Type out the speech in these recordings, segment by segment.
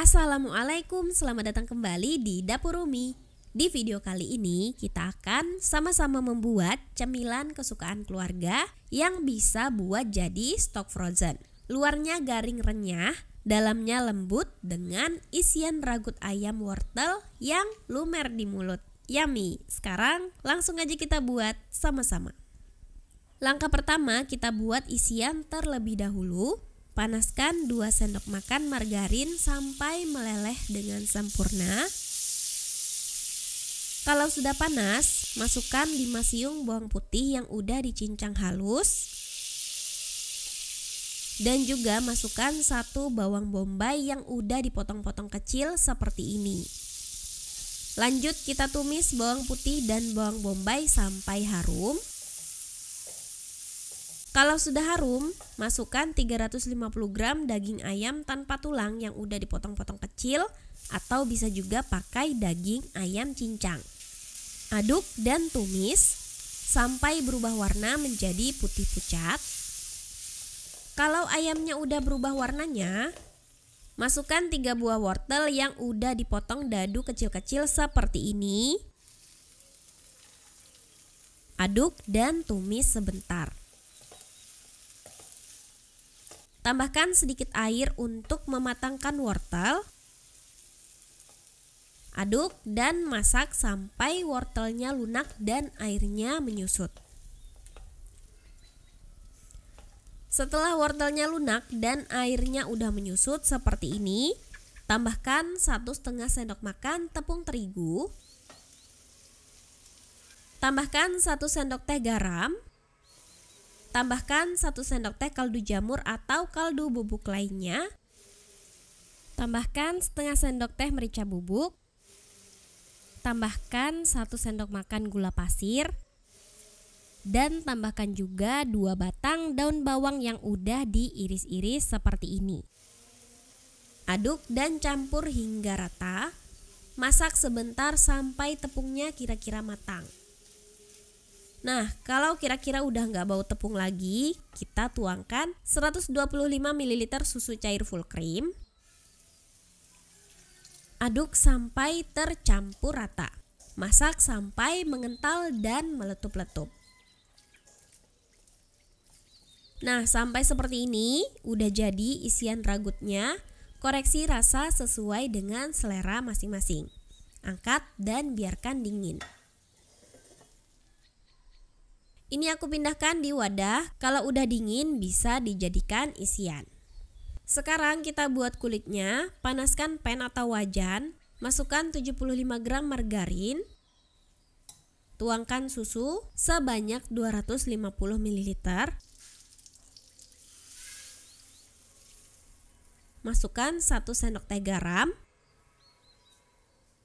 Assalamualaikum, selamat datang kembali di Dapur Umi. Di video kali ini kita akan sama-sama membuat cemilan kesukaan keluarga yang bisa buat jadi stok frozen. Luarnya garing renyah, dalamnya lembut dengan isian ragut ayam wortel yang lumer di mulut. Yummy! Sekarang langsung aja kita buat sama-sama. Langkah pertama, kita buat isian terlebih dahulu. Panaskan 2 sendok makan margarin sampai meleleh dengan sempurna. Kalau sudah panas, masukkan 5 siung bawang putih yang udah dicincang halus. Dan juga masukkan 1 bawang bombay yang udah dipotong-potong kecil seperti ini. Lanjut kita tumis bawang putih dan bawang bombay sampai harum. Kalau sudah harum, masukkan 350 gram daging ayam tanpa tulang yang udah dipotong-potong kecil atau bisa juga pakai daging ayam cincang. Aduk dan tumis sampai berubah warna menjadi putih pucat. Kalau ayamnya udah berubah warnanya, masukkan 3 buah wortel yang udah dipotong dadu kecil-kecil seperti ini. Aduk dan tumis sebentar. Tambahkan sedikit air untuk mematangkan wortel. Aduk dan masak sampai wortelnya lunak dan airnya menyusut. Setelah wortelnya lunak dan airnya udah menyusut seperti ini, tambahkan 1,5 sendok makan tepung terigu. Tambahkan 1 sendok teh garam. Tambahkan 1 sendok teh kaldu jamur atau kaldu bubuk lainnya. Tambahkan setengah sendok teh merica bubuk. Tambahkan 1 sendok makan gula pasir. Dan tambahkan juga 2 batang daun bawang yang udah diiris-iris seperti ini. Aduk dan campur hingga rata. Masak sebentar sampai tepungnya kira-kira matang. Nah, kalau kira-kira udah nggak bau tepung lagi, kita tuangkan 125 ml susu cair full cream. Aduk sampai tercampur rata. Masak sampai mengental dan meletup-letup. Nah, sampai seperti ini udah jadi isian ragutnya. Koreksi rasa sesuai dengan selera masing-masing. Angkat dan biarkan dingin. Ini aku pindahkan di wadah, kalau udah dingin bisa dijadikan isian. Sekarang kita buat kulitnya, panaskan pan atau wajan, masukkan 75 gram margarin, tuangkan susu sebanyak 250 ml, masukkan 1 sendok teh garam,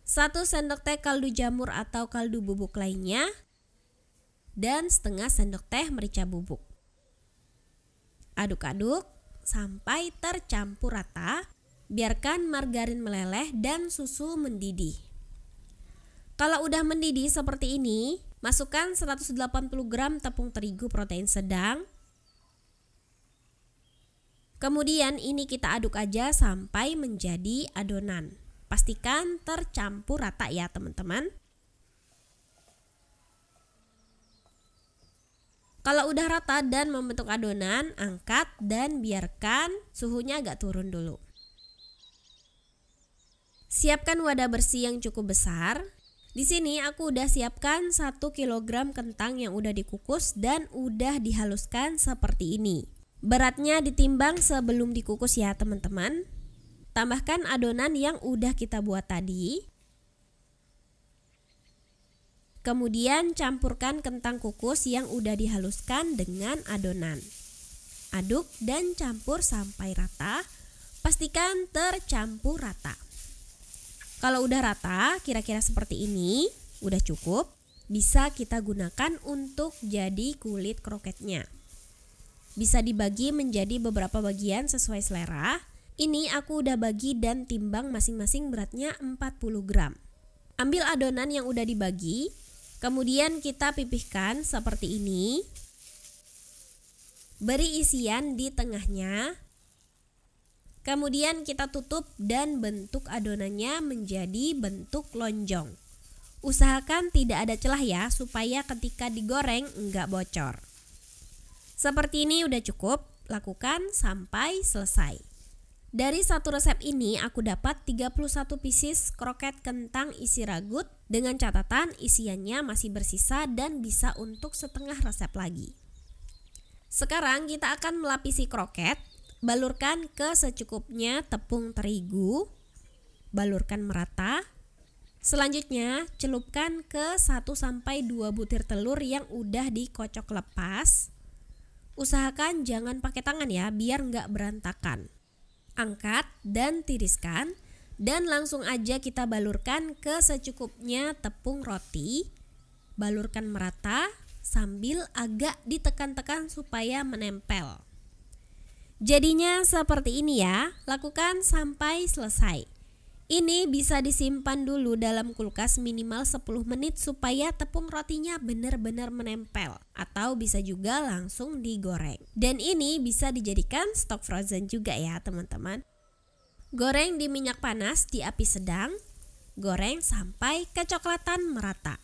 1 sendok teh kaldu jamur atau kaldu bubuk lainnya, dan setengah sendok teh merica bubuk. Aduk-aduk sampai tercampur rata. Biarkan margarin meleleh dan susu mendidih. Kalau udah mendidih seperti ini, masukkan 180 gram tepung terigu protein sedang. Kemudian ini kita aduk aja sampai menjadi adonan. Pastikan tercampur rata ya teman-teman. Kalau udah rata dan membentuk adonan, angkat dan biarkan suhunya agak turun dulu. Siapkan wadah bersih yang cukup besar. Di sini aku udah siapkan 1 kg kentang yang udah dikukus dan udah dihaluskan seperti ini. Beratnya ditimbang sebelum dikukus ya teman-teman. Tambahkan adonan yang udah kita buat tadi. Kemudian campurkan kentang kukus yang udah dihaluskan dengan adonan. Aduk dan campur sampai rata. Pastikan tercampur rata. Kalau udah rata, kira-kira seperti ini, udah cukup. Bisa kita gunakan untuk jadi kulit kroketnya. Bisa dibagi menjadi beberapa bagian sesuai selera. Ini aku udah bagi dan timbang masing-masing beratnya 40 gram. Ambil adonan yang udah dibagi. Kemudian kita pipihkan seperti ini. Beri isian di tengahnya. Kemudian kita tutup dan bentuk adonannya menjadi bentuk lonjong. Usahakan tidak ada celah ya, supaya ketika digoreng enggak bocor. Seperti ini udah cukup, lakukan sampai selesai. Dari satu resep ini aku dapat 31 pieces kroket kentang isi ragut dengan catatan isiannya masih bersisa dan bisa untuk setengah resep lagi. Sekarang kita akan melapisi kroket. Balurkan ke secukupnya tepung terigu, balurkan merata. Selanjutnya celupkan ke 1-2 butir telur yang udah dikocok lepas. Usahakan jangan pakai tangan ya, biar nggak berantakan. Angkat dan tiriskan dan langsung aja kita balurkan ke secukupnya tepung roti. Balurkan merata sambil agak ditekan-tekan supaya menempel. Jadinya seperti ini ya, lakukan sampai selesai. Ini bisa disimpan dulu dalam kulkas minimal 10 menit supaya tepung rotinya benar-benar menempel, atau bisa juga langsung digoreng. Dan ini bisa dijadikan stok frozen juga ya teman-teman. Goreng di minyak panas di api sedang, goreng sampai kecoklatan merata.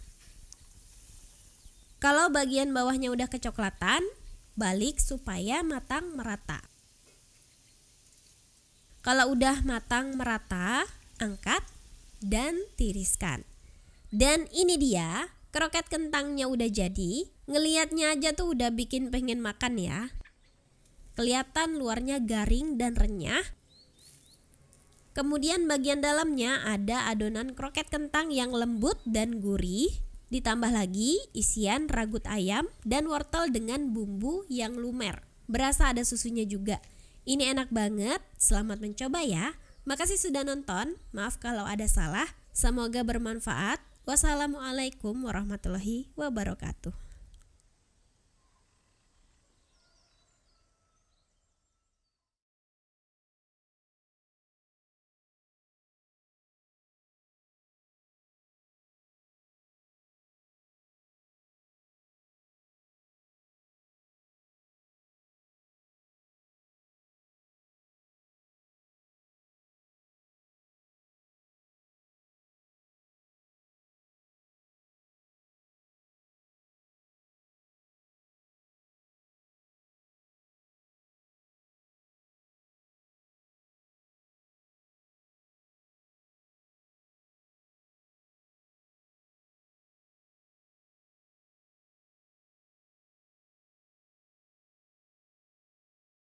Kalau bagian bawahnya udah kecoklatan, balik supaya matang merata. Kalau udah matang merata, angkat dan tiriskan. Dan ini dia, kroket kentangnya udah jadi. Ngelihatnya aja tuh udah bikin pengen makan ya. Kelihatan luarnya garing dan renyah. Kemudian bagian dalamnya ada adonan kroket kentang yang lembut dan gurih. Ditambah lagi isian ragut ayam dan wortel dengan bumbu yang lumer. Berasa ada susunya juga. Ini enak banget, selamat mencoba ya. Makasih sudah nonton, maaf kalau ada salah. Semoga bermanfaat. Wassalamualaikum warahmatullahi wabarakatuh.